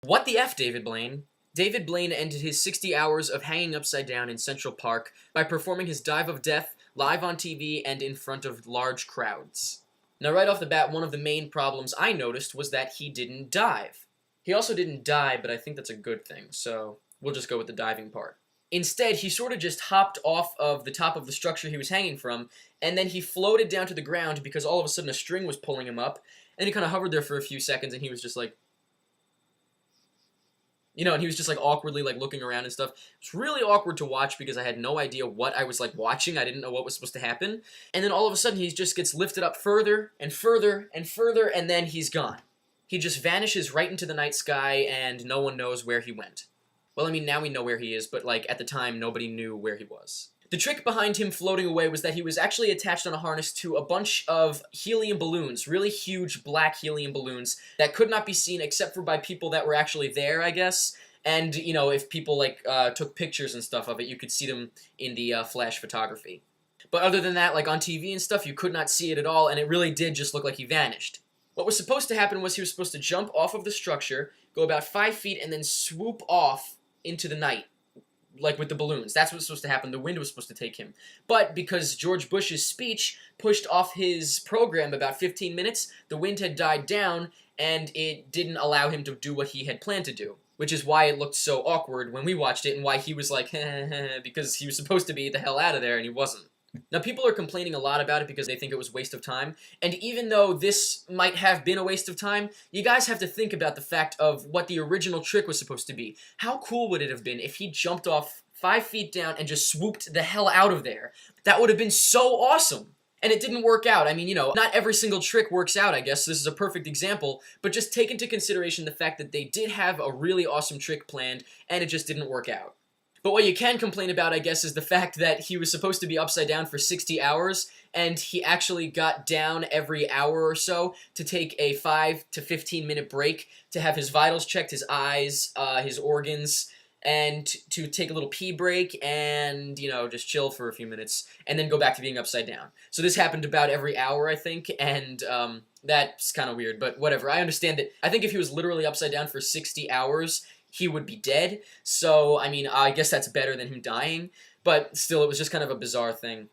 What the F, David Blaine? David Blaine ended his 60 hours of hanging upside down in Central Park by performing his dive of death live on TV and in front of large crowds. Now, right off the bat, one of the main problems I noticed was that he didn't dive. He also didn't die, but I think that's a good thing, so we'll just go with the diving part. Instead, he sort of just hopped off of the top of the structure he was hanging from, and then he floated down to the ground because all of a sudden a string was pulling him up, and he kind of hovered there for a few seconds, and he was just like, and he was just like awkwardly like looking around and stuff. It was really awkward to watch because I had no idea what I was like watching. I didn't know what was supposed to happen. And then all of a sudden he just gets lifted up further and further and further, and then he's gone. He just vanishes right into the night sky and no one knows where he went. Well, I mean, now we know where he is, but like at the time nobody knew where he was. The trick behind him floating away was that he was actually attached on a harness to a bunch of helium balloons, really huge black helium balloons that could not be seen except for by people that were actually there, I guess. And, if people like took pictures and stuff of it, you could see them in the flash photography. But other than that, like on TV and stuff, you could not see it at all, and it really did just look like he vanished. What was supposed to happen was he was supposed to jump off of the structure, go about 5 feet, and then swoop off into the night. Like with the balloons. That's what was supposed to happen. The wind was supposed to take him. But because George Bush's speech pushed off his program about 15 minutes, the wind had died down, and it didn't allow him to do what he had planned to do. Which is why it looked so awkward when we watched it, and why he was like, because he was supposed to be the hell out of there, and he wasn't. Now, people are complaining a lot about it because they think it was a waste of time, and even though this might have been a waste of time, you guys have to think about the fact of what the original trick was supposed to be. How cool would it have been if he jumped off 5 feet down and just swooped the hell out of there? That would have been so awesome! And it didn't work out. I mean, not every single trick works out, I guess. This is a perfect example, but just take into consideration the fact that they did have a really awesome trick planned, and it just didn't work out. But what you can complain about, I guess, is the fact that he was supposed to be upside down for 60 hours, and he actually got down every hour or so to take a 5 to 15 minute break to have his vitals checked, his eyes, his organs, and to take a little pee break and, just chill for a few minutes, and then go back to being upside down. So this happened about every hour, I think, and that's kind of weird, but whatever. I understand that. I think if he was literally upside down for 60 hours, he would be dead, so, I mean, I guess that's better than him dying, but still, it was just kind of a bizarre thing.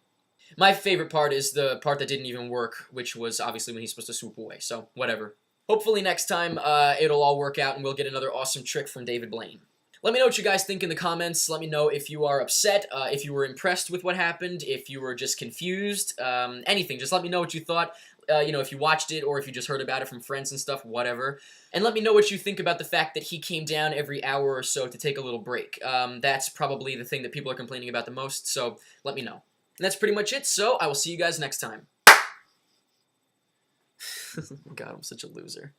My favorite part is the part that didn't even work, which was obviously when he's supposed to swoop away, so whatever. Hopefully next time, it'll all work out and we'll get another awesome trick from David Blaine. Let me know what you guys think in the comments. Let me know if you are upset, if you were impressed with what happened, if you were just confused, anything. Just let me know what you thought, if you watched it or if you just heard about it from friends and stuff, whatever. And let me know what you think about the fact that he came down every hour or so to take a little break. That's probably the thing that people are complaining about the most, so let me know. And that's pretty much it, so I will see you guys next time. God, I'm such a loser.